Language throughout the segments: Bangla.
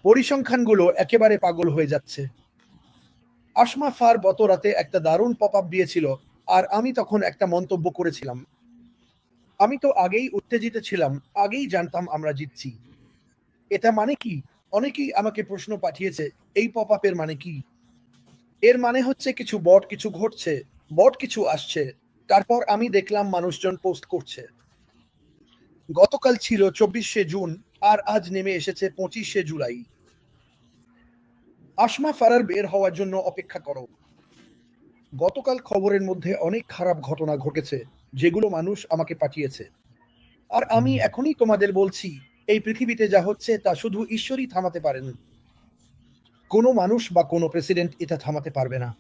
পরিসংখ্যানগুলো একেবারে পাগল হয়ে যাচ্ছে। আসমা ফার গত রাতে একটা দারুণ পপ আপ দিয়েছিল, আর আমি তখন একটা মন্তব্য করেছিলাম। আমি তো আগেই উত্তেজিত ছিলাম, আগেই জানতাম আমরা জিতছি। এটা মানে কি? অনেকেই আমাকে প্রশ্ন পাঠিয়েছে, এই পপ আপের মানে কি? এর মানে হচ্ছে কিছু বট কিছু ঘটছে, বট কিছু আসছে। তারপর আমি দেখলাম মানুষজন পোস্ট করছে। গতকাল ছিল 24শে জুন, আর আজ নেমে এসেছে 25শে জুলাই। আসমা ফারার বের হওয়ার জন্য অপেক্ষা করো। গতকাল খবরের মধ্যে অনেক খারাপ ঘটনা ঘটেছে, যেগুলো মানুষ আমাকে পাঠিয়েছে। আর আমি এখনই তোমাদের বলছি, এই পৃথিবীতে যা হচ্ছে তা শুধু ঈশ্বরই থামাতে পারেন। কোনো মানুষ বা কোনো প্রেসিডেন্ট এটা থামাতে পারবে না।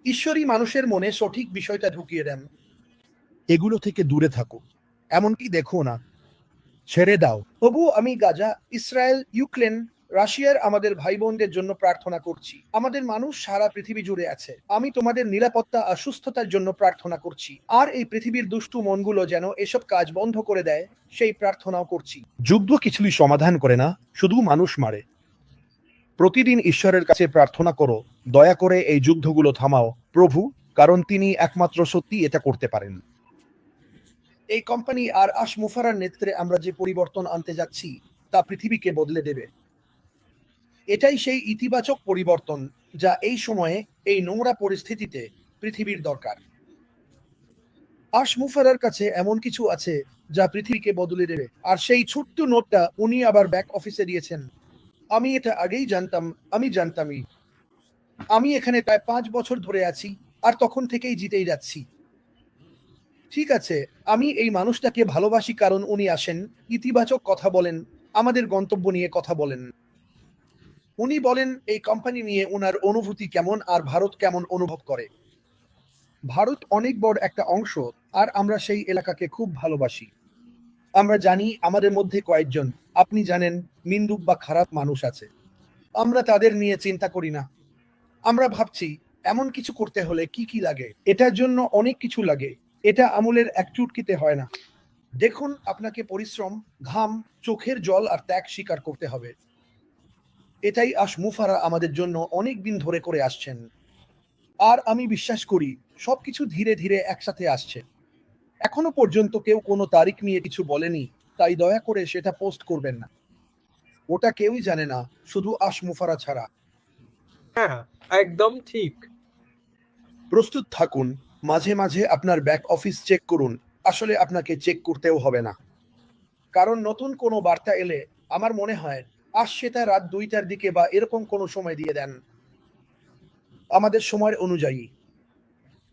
ঈশ্বরই মানুষের মনে সঠিক বিষয়টা ঢুকিয়ে দেন। এগুলো থেকে দূরে থাকো, এমনকি দেখো না, ছেড়ে দাও। তবুও আমি গাজা, ইসরায়েল, ইউক্রেন, রাশিয়ার আমাদের ভাই বোনদের জন্য প্রার্থনা করছি। আমাদের মানুষ সারা পৃথিবী জুড়ে আছে। আমি তোমাদের নিরাপত্তা আর সুস্থতার জন্য প্রার্থনা করছি। আর এই পৃথিবীর দুষ্টু মনগুলো যেন এসব কাজ বন্ধ করে দেয়, সেই প্রার্থনাও করছি। যুদ্ধ কিছুই সমাধান করে না, শুধু মানুষ মারে। প্রতিদিন ঈশ্বরের কাছে প্রার্থনা করো, দয়া করে এই যুদ্ধগুলো থামাও প্রভু, কারণ তিনি একমাত্র সত্যি এটা করতে পারেন। এই কোম্পানি আর আশমুফারার নেতৃত্বে আমরা যে পরিবর্তন আনতে যাচ্ছি, তা পৃথিবীকে বদলে দেবে। এটাই সেই ইতিবাচক পরিবর্তন যা এই সময়ে, এই নোংরা পরিস্থিতিতে পৃথিবীর দরকার। আশমুফারার কাছে এমন কিছু আছে যা পৃথিবীকে বদলে দেবে, আর সেই ছোট্ট নোটটা উনি আবার ব্যাক অফিসে দিয়েছেন। আমি এটা আগেই জানতাম। আমি এখানে প্রায় 5 বছর ধরে আছি, আর তখন থেকেই জিতেই যাচ্ছি। ঠিক আছে, আমি এই মানুষটাকে ভালোবাসি কারণ উনি আসেন, ইতিবাচক কথা বলেন, আমাদের গন্তব্য নিয়ে কথা বলেন। উনি বলেন এই কোম্পানি নিয়ে ওনার অনুভূতি কেমন আর ভারত কেমন অনুভব করে। ভারত অনেক বড় একটা অংশ, আর আমরা সেই এলাকাকে খুব ভালোবাসি। আমরা জানি আমাদের মধ্যে কয়েকজন, আপনি জানেন, নিন্দুক বা খারাপ মানুষ আছে। আমরা তাদের নিয়ে চিন্তা করি না। আমরা ভাবছি এমন কিছু করতে হলে কি কি লাগে। এটার জন্য অনেক কিছু লাগে। এটা আমলের এক চুটকিতে হয় না। দেখুন, আপনাকে পরিশ্রম, ঘাম, চোখের জল আর ত্যাগ স্বীকার করতে হবে। এটাই আশমুফারা আমাদের জন্য অনেক দিন ধরে করে আসছেন। আর আমি বিশ্বাস করি সবকিছু ধীরে ধীরে একসাথে আসছে। এখনো পর্যন্ত কেউ কোনো তারিখ নিয়ে কিছু বলেনি, তাই দয়া করে সেটা পোস্ট করবেন না। ওটা কেউই জানে না, শুধু আশমুফারা ছাড়া। হ্যাঁ, একদম ঠিক। প্রস্তুত থাকুন। মাঝে মাঝে আপনার ব্যাক অফিস চেক করুন। আসলে আপনাকে চেক করতেও হবে না, কারণ নতুন কোনো বার্তা এলে আমার মনে হয় সেটা রাত 2টার দিকে বা এরকম কোনো সময় দিয়ে দেন, আমাদের সময়ের অনুযায়ী।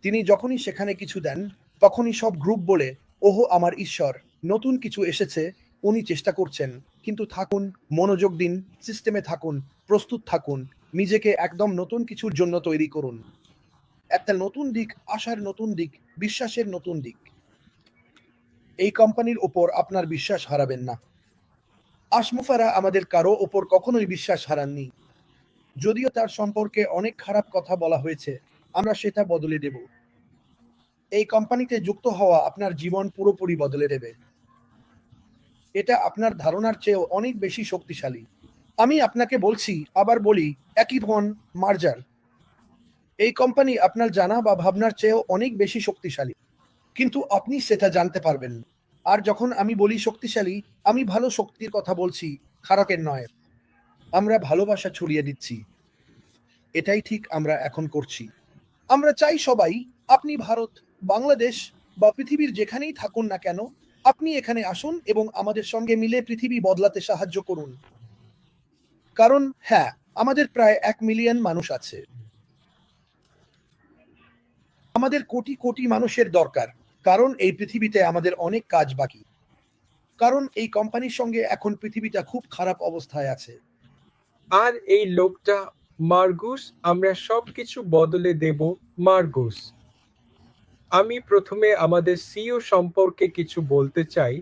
তিনি যখনই সেখানে কিছু দেন, তখনই সব গ্রুপ বলে, ওহো আমার ঈশ্বর, নতুন কিছু এসেছে, উনি চেষ্টা করছেন। কিন্তু থাকুন, মনোযোগ দিন, সিস্টেমে থাকুন, প্রস্তুত থাকুন, নিজেকে একদম নতুন কিছুর জন্য তৈরি করুন। একটা নতুন দিক, আশার নতুন দিক, বিশ্বাসের নতুন দিক। এই কোম্পানির ওপর আপনার বিশ্বাস হারাবেন না। আশমুফারা আমাদের কারো ওপর কখনোই বিশ্বাস হারাননি। যদিও তার সম্পর্কে অনেক খারাপ কথা বলা হয়েছে, আমরা সেটা বদলে দেব। এই কোম্পানিতে যুক্ত হওয়া আপনার জীবন পুরোপুরি বদলে দেবে। এটা আপনার ধারণার চেয়েও অনেক বেশি শক্তিশালী। আমি আপনাকে বলছি, আবার বলি, একই ভন মার্জার। এই কোম্পানি আপনার জানা বা ভাবনার চেয়েও অনেক বেশি শক্তিশালী, কিন্তু আপনি সেটা জানতে পারবেন। আর যখন আমি বলি শক্তিশালী, আমি ভালো শক্তির কথা বলছি, খারাপের নয়। আমরা ভালোবাসা ছড়িয়ে দিচ্ছি। এটাই ঠিক আমরা এখন করছি। আমরা চাই সবাই, আপনি ভারত, বাংলাদেশ বা পৃথিবীর যেখানেই থাকুন না কেন, আপনি এখানে আসুন এবং আমাদের সঙ্গে মিলে পৃথিবী বদলাতে সাহায্য করুন। কারণ হ্যাঁ, আমাদের প্রায় 1 মিলিয়ন মানুষ আছে। আমাদের কোটি কোটি মানুষের দরকার, কারণ এই পৃথিবীতে আমাদের অনেক কাজ বাকি। কারণ এই কোম্পানির সঙ্গে এখন পৃথিবীটা খুব খারাপ অবস্থায় আছে। আর এই লোকটা মার্গুস, আমরা সবকিছু বদলে দেব। মার্গুস, আমি প্রথমে আমাদের সিইও সম্পর্কে কিছু বলতে চাই।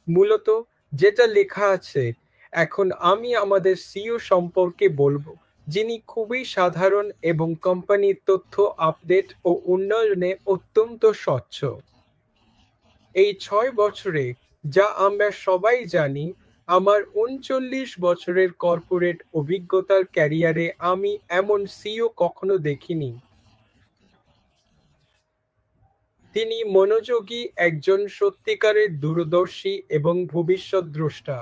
মূলত যেটা লেখা আছে, এখন আমি আমাদের সিইও সম্পর্কে বলবো, যিনি খুবই সাধারণ এবং কোম্পানির তথ্য আপডেট ও উন্নয়নে অত্যন্ত স্বচ্ছ। এই 6 বছরে যা আমরা সবাই জানি, আমার ৩৯ বছরের কর্পোরেট অভিজ্ঞতার ক্যারিয়ারে আমি এমন সিইও কখনো দেখিনি। তিনি মনোযোগী, একজন সত্যিকারের দূরদর্শী এবং ভবিষ্যদ্দ্রষ্টা।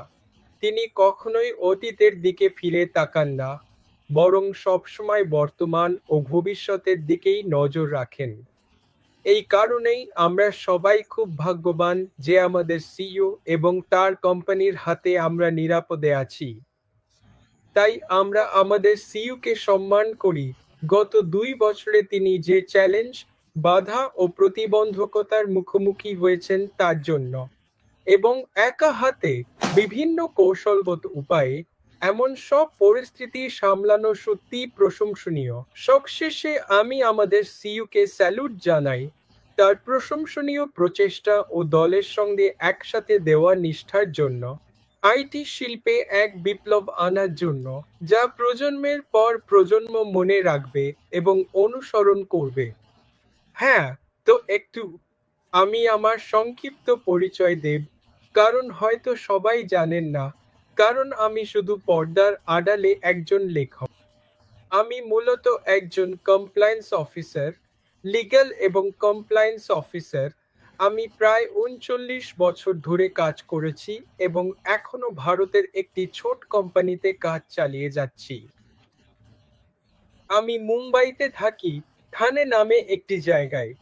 তিনি কখনোই অতীতের দিকে ফিরে তাকান না, বরং সবসময় বর্তমান ও ভবিষ্যতের দিকেই নজর রাখেন। এই কারণেই আমরা সবাই খুব ভাগ্যবান যে আমাদের সিইও এবং তার কোম্পানির হাতে আমরা নিরাপদে আছি। তাই আমরা আমাদের সিইওকে সম্মান করি। গত ২ বছরে তিনি যে চ্যালেঞ্জ, বাধা ও প্রতিবন্ধকতার মুখোমুখি হয়েছেন তার জন্য, এবং একা হাতে বিভিন্ন কৌশলগত উপায়ে এমন সব পরিস্থিতি সামলানো সত্যিই প্রশংসনীয়। সবশেষে আমি আমাদের সিইওকে স্যালুট জানাই তার প্রশংসনীয় প্রচেষ্টা ও দলের সঙ্গে একসাথে দেওয়া নিষ্ঠার জন্য, আইটি শিল্পে এক বিপ্লব আনার জন্য, যা প্রজন্মের পর প্রজন্ম মনে রাখবে এবং অনুসরণ করবে। হ্যাঁ, তো একটু আমি আমার সংক্ষিপ্ত পরিচয় দেব, কারণ হয়তো সবাই জানেন না, কারণ আমি শুধু পর্দার আড়ালে একজন লেখক। আমি মূলত একজন কমপ্লায়েন্স অফিসার, লিগ্যাল এবং কমপ্লায়েন্স অফিসার। আমি প্রায় ৩৯ বছর ধরে কাজ করেছি এবং এখনো ভারতের একটি ছোট কোম্পানিতে কাজ চালিয়ে যাচ্ছি। আমি মুম্বাইতে থাকি, থানে নামে একটি জায়গায়।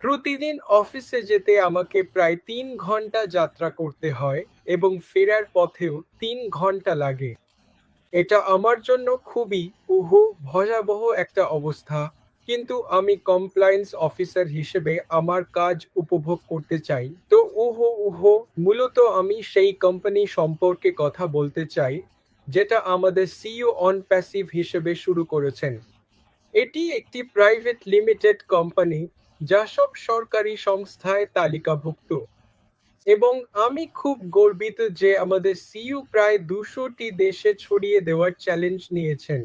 প্রতিদিন অফিসে যেতে আমাকে প্রায় ৩ ঘন্টা যাত্রা করতে হয় এবং ফেরার পথেও ৩ ঘন্টা লাগে। এটা আমার জন্য খুবই ভয়াবহ একটা অবস্থা, কিন্তু আমি কমপ্লায়েন্স অফিসার হিসেবে আমার কাজ উপভোগ করতে চাই। তো মূলত আমি সেই কোম্পানি সম্পর্কে কথা বলতে চাই যেটা আমাদের সিইও অন প্যাসিভ হিসেবে শুরু করেছেন। এটি একটি প্রাইভেট লিমিটেড কোম্পানি যা সব সরকারি সংস্থায় তালিকাভুক্ত, এবং আমি খুব গর্বিত যে আমাদের সিইও প্রায় ২০০টি দেশে ছড়িয়ে দেওয়ার চ্যালেঞ্জ নিয়েছেন।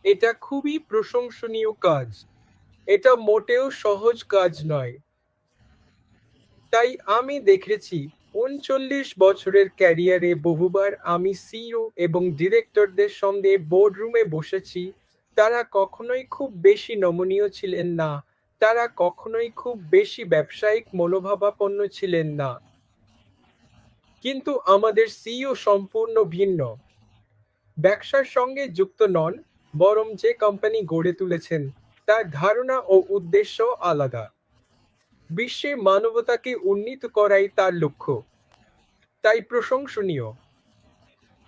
এটা খুবই প্রশংসনীয় কাজ। এটা মোটেও সহজ কাজ নয়। তাই আমি দেখেছি ৩৯ বছরের ক্যারিয়ারে বহুবার আমি সিইও এবং ডিরেক্টরদের সঙ্গে বোর্ডরুমে বসেছি। তারা কখনোই খুব বেশি নমনীয় ছিলেন না। তারা কখনোই খুব বেশি ব্যবসায়িক মনোভাবাপন্ন ছিলেন না। কিন্তু আমাদের সিইও সম্পূর্ণ ভিন্ন। ব্যবসার সঙ্গে যুক্ত নন, বরং যে কোম্পানি গড়ে তুলেছেন তার ধারণা ও উদ্দেশ্য আলাদা। বিশ্বে মানবতাকে উন্নীত করাই তার লক্ষ্য। তাই প্রশংসনীয়।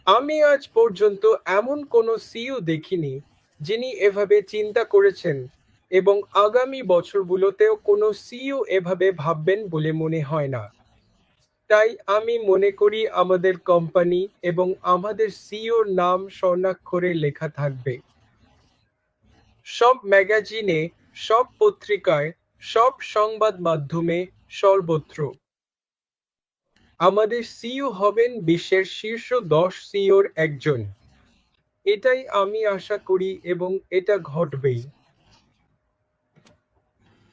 আমি আজ পর্যন্ত এমন কোনো সিইও দেখিনি যিনি এভাবে চিন্তা করেছেন, এবং আগামী বছরগুলোতেও কোনো সিইও এভাবে ভাববেন বলে মনে হয় না। তাই আমি মনে করি আমাদের কোম্পানি এবং আমাদের সিইওর নাম স্বর্ণাক্ষরে লেখা থাকবে সব ম্যাগাজিনে, সব পত্রিকায়, সব সংবাদ মাধ্যমে, সর্বত্র। আমাদের সিইও হবেন বিশ্বের শীর্ষ ১০ সিইওর একজন। এটাই আমি আশা করি এবং এটা ঘটবেই।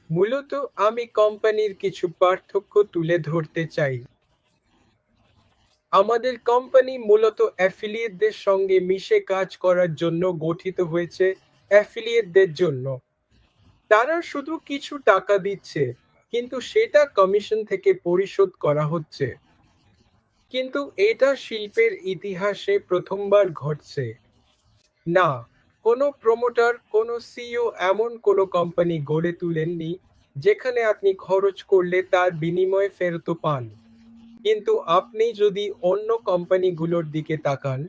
মূলত আমি কোম্পানির কিছু পার্থক্য তুলে ধরতে চাই। আমাদের কোম্পানি মূলত অ্যাফিলিয়েটদের সঙ্গে মিশে কাজ করার জন্য গঠিত হয়েছে। অ্যাফিলিয়েটদের জন্য তারা শুধু কিছু টাকা দিচ্ছে, কিন্তু সেটা কমিশন থেকে পরিশোধ করা হচ্ছে। কিন্তু এটা শিল্পের ইতিহাসে প্রথমবার ঘটছে। না, কোনো প্রমোটার, কোনো সিইও এমন কোনো কোম্পানি গড়ে তুলেননি যেখানে আপনি খরচ করলে তার বিনিময়ে ফেরত পান। কিন্তু আপনি যদি অন্য কোম্পানিগুলোর দিকে তাকান,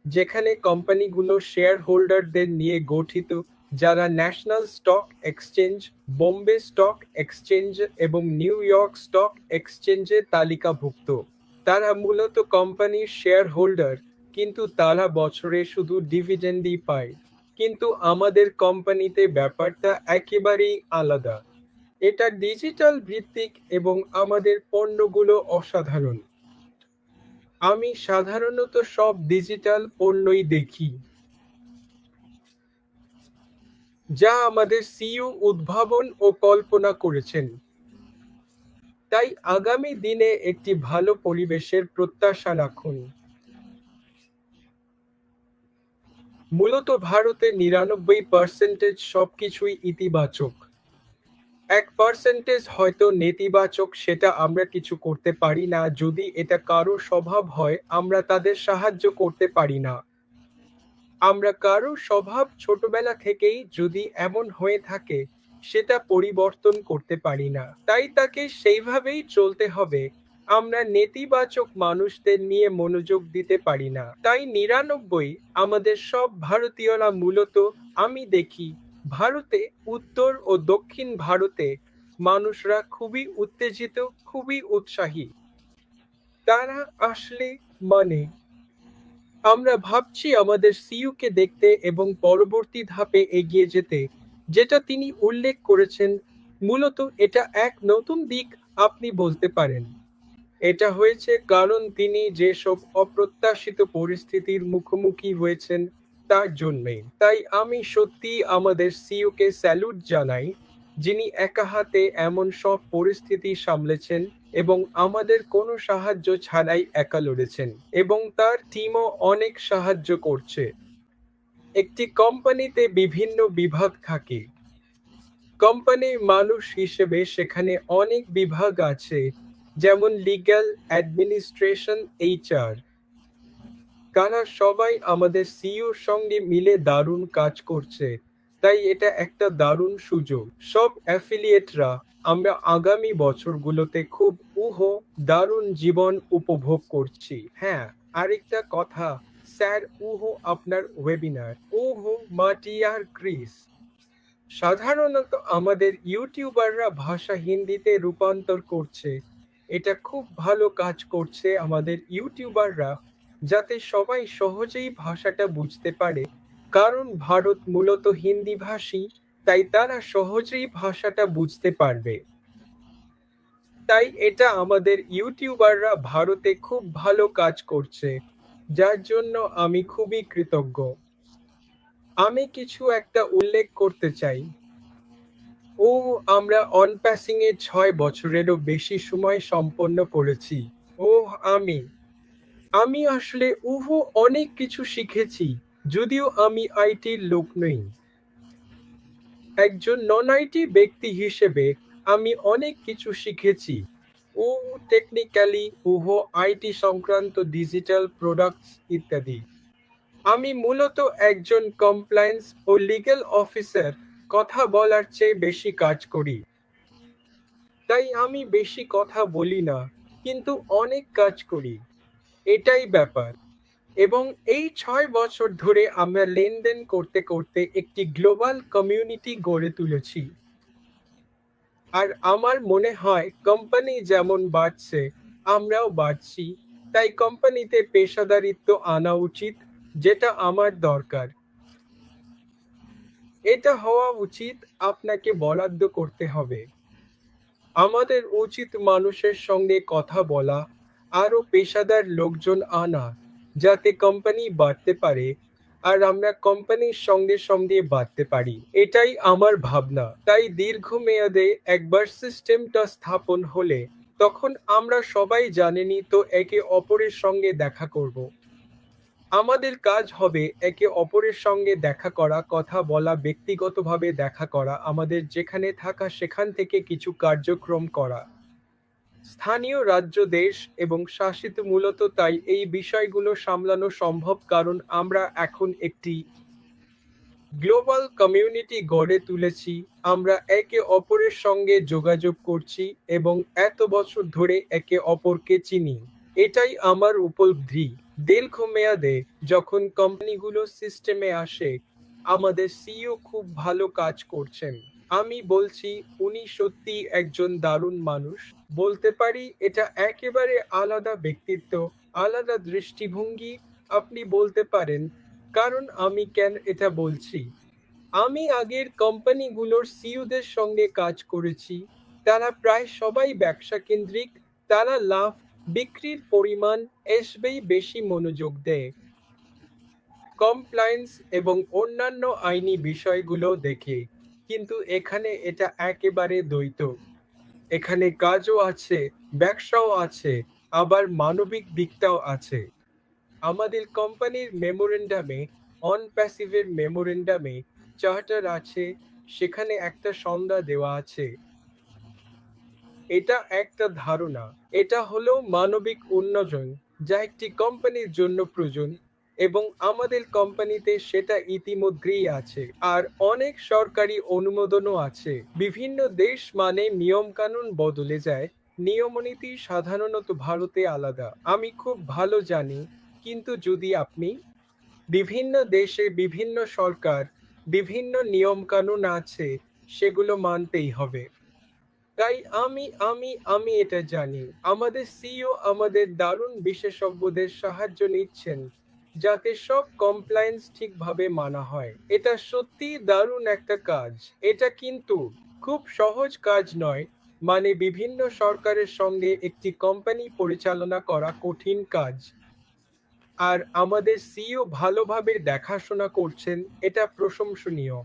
যেখানে কোম্পানিগুলো শেয়ার হোল্ডারদের নিয়ে গঠিত, যারা national stock exchange, Bombay stock exchange এবং নিউ ইয়র্ক স্টক এক্সচেঞ্জে তালিকাভুক্ত, তারা মূলত কোম্পানির শেয়ার হোল্ডার, কিন্তু তারা বছরে শুধু ডিভিডেন্ডই পায়। কিন্তু আমাদের কোম্পানিতে ব্যাপারটা একেবারেই আলাদা। এটা ডিজিটাল ভিত্তিক এবং আমাদের পণ্যগুলো অসাধারণ। আমি সাধারণত সব ডিজিটাল পণ্যই দেখি, যা আমাদের সিইও উদ্ভাবন ও কল্পনা করেছেন। তাই আগামী দিনে একটি ভালো পরিবেশের প্রত্যাশা রাখুন। মূলত ভারতে ৯৯% সবকিছুই ইতিবাচক। ১% হয়তো নেতিবাচক, সেটা আমরা কিছু করতে পারি না। যদি এটা কারো স্বভাব হয়, আমরা তাদের সাহায্য করতে পারি না। আমরা কারো স্বভাব ছোটবেলা থেকেই যদি এমন হয়ে থাকে, সেটা পরিবর্তন করতে পারি না। তাই তাকে সেইভাবেই চলতে হবে। আমরা নেতিবাচক মানুষদের নিয়ে মনোযোগ দিতে পারি না। তাই ৯৯ আমাদের সব ভারতীয়রা মূলত, আমি দেখি ভারতে উত্তর ও দক্ষিণ ভারতে মানুষরা খুবই উত্তেজিত, খুবই উৎসাহী। তারা আসলে মানে আমরা ভাবছি আমাদের সিইওকে দেখতে এবং পরবর্তী ধাপে এগিয়ে যেতে, যেটা তিনি উল্লেখ করেছেন। মূলত এটা এক নতুন দিক আপনি বলতে পারেন। এটা হয়েছে কারণ তিনি যেসব অপ্রত্যাশিত পরিস্থিতির মুখোমুখি হয়েছেন তার জন্যই। তাই আমি সত্যিই আমাদের সিইওকে স্যালুট জানাই, যিনি একা হাতে এমন সব পরিস্থিতি সামলেছেন এবং আমাদের কোনো সাহায্য ছাড়াই একা লড়েছেন, এবং তার টিমও অনেক সাহায্য করছে। একটি কোম্পানিতে বিভিন্ন বিভাগ থাকে। কোম্পানির মানুষ হিসেবে সেখানে অনেক বিভাগ আছে, যেমন লিগ্যাল, অ্যাডমিনিস্ট্রেশন, এইচআর। তারা সবাই আমাদের সিইওর সঙ্গে মিলে দারুণ কাজ করছে। তাই এটা একটা দারুণ সুযোগ। সব অ্যাফিলিয়েটরা আমরা আগামী বছরগুলোতে খুব দারুণ জীবন উপভোগ করছি। হ্যাঁ, আরেকটা কথা, স্যার, আপনার ওয়েবিনার, মাটিয়ার ক্রিস। সাধারণত আমাদের ইউটিউবাররা ভাষা হিন্দিতে রূপান্তর করছে। এটা খুব ভালো কাজ করছে আমাদের ইউটিউবাররা, যাতে সবাই সহজেই ভাষাটা বুঝতে পারে। কারণ ভারত মূলত হিন্দিভাষী, তাই তারা সহজেই ভাষাটা বুঝতে পারবে। তাই এটা আমাদের ইউটিউবাররা ভারতে খুব ভালো কাজ করছে, যার জন্য আমি খুবই কৃতজ্ঞ। আমি কিছু একটা উল্লেখ করতে চাই। ও আমরা অনপ্যাসিং এ ৬ বছরেরও বেশি সময় সম্পন্ন করেছি। ওহ আমি আমি আসলে অনেক কিছু শিখেছি, যদিও আমি আইটির লোক নই। একজন নন আইটি ব্যক্তি হিসেবে আমি অনেক কিছু শিখেছি। ও টেকনিক্যালি আইটি সংক্রান্ত ডিজিটাল প্রোডাক্টস ইত্যাদি। আমি মূলত একজন কমপ্লায়েন্স ও লিগ্যাল অফিসার, কথা বলার চেয়ে বেশি কাজ করি। তাই আমি বেশি কথা বলি না, কিন্তু অনেক কাজ করি। এটাই ব্যাপার। এবং এই ৬ বছর ধরে আমরা লেনদেন করতে করতে একটি গ্লোবাল কমিউনিটি গড়ে তুলেছি। আর আমার মনে হয় কোম্পানি যেমন বাড়ছে, আমরাও বাড়ছি। তাই কোম্পানিতে পেশাদারিত্ব আনা উচিত, যেটা আমার দরকার। এটা হওয়া উচিত, আপনাকে বরাদ্দ করতে হবে। আমাদের উচিত মানুষের সঙ্গে কথা বলা, আরো পেশাদার লোকজন আনা, যাতে কোম্পানি বাড়তে পারে আর আমরা কোম্পানির সঙ্গে সঙ্গে বাড়তে পারি। এটাই আমার ভাবনা। তাই দীর্ঘমেয়াদে একবার সিস্টেমটা স্থাপন হলে, তখন আমরা সবাই জানেনই তো একে অপরের সঙ্গে দেখা করব। আমাদের কাজ হবে একে অপরের সঙ্গে দেখা করা, কথা বলা, ব্যক্তিগতভাবে দেখা করা, আমাদের যেখানে থাকা সেখান থেকে কিছু কার্যক্রম করা। স্থানীয়, রাজ্য, দেশ এবং শাসিত মূলত, তাই এই বিষয়গুলো সামলানো সম্ভব কারণ আমরা এখন একটি গ্লোবাল কমিউনিটি গড়ে তুলেছি। আমরা একে অপরের সঙ্গে যোগাযোগ করছি এবং এত বছর ধরে একে অপরকে চিনি। এটাই আমার উপলব্ধি। দীর্ঘমেয়াদে যখন কোম্পানিগুলো সিস্টেমে আসে, আমাদের সিইও খুব ভালো কাজ করছেন। আমি বলছি উনি সত্যিই একজন দারুণ মানুষ। বলতে পারি এটা একেবারে আলাদা ব্যক্তিত্ব, আলাদা দৃষ্টিভঙ্গি আপনি বলতে পারেন। কারণ আমি কেন এটা বলছি? আমি আগের কোম্পানিগুলোর সিইওদের সঙ্গে কাজ করেছি। তারা প্রায় সবাই ব্যবসা কেন্দ্রিক। তারা লাভ, বিক্রির পরিমাণ এসবেই বেশি মনোযোগ দেয়। কমপ্লায়েন্স এবং অন্যান্য আইনি বিষয়গুলো দেখে। কিন্তু এখানে এটা একেবারে দ্বৈত। এখানে কাজও আছে, ব্যবসাও আছে, আবার মানবিক দিকটাও আছে। আমাদের কোম্পানির মেমোরেন্ডামে, অন প্যাসিভের মেমোরেন্ডামে চার্টার আছে, সেখানে একটা সংজ্ঞা দেওয়া আছে। এটা একটা ধারণা। এটা হলো মানবিক উন্নয়ন, যা একটি কোম্পানির জন্য প্রয়োজন, এবং আমাদের কোম্পানিতে সেটা ইতিমধ্যেই আছে। আর অনেক সরকারি অনুমোদনও আছে। বিভিন্ন দেশ মানে নিয়মকানুন বদলে যায়। নিয়মনীতি সাধারণত ভারতে আলাদা, আমি খুব ভালো জানি। কিন্তু যদি আপনি বিভিন্ন দেশে বিভিন্ন সরকার, বিভিন্ন নিয়মকানুন আছে, সেগুলো মানতেই হবে। তাই আমি এটা জানি। আমাদের সিইও আমাদের দারুণ বিশেষজ্ঞদের সাহায্য নিচ্ছেন, যাতে সব কমপ্লায়েন্স ঠিকভাবে মানা হয়। এটা সত্যিই দারুণ একটা কাজ। এটা কিন্তু খুব সহজ কাজ নয়। মানে বিভিন্ন সরকারের সঙ্গে একটি কোম্পানি পরিচালনা করা কঠিন কাজ। আর আমাদের সিইও ভালোভাবে দেখাশোনা করছেন, এটা প্রশংসনীয়।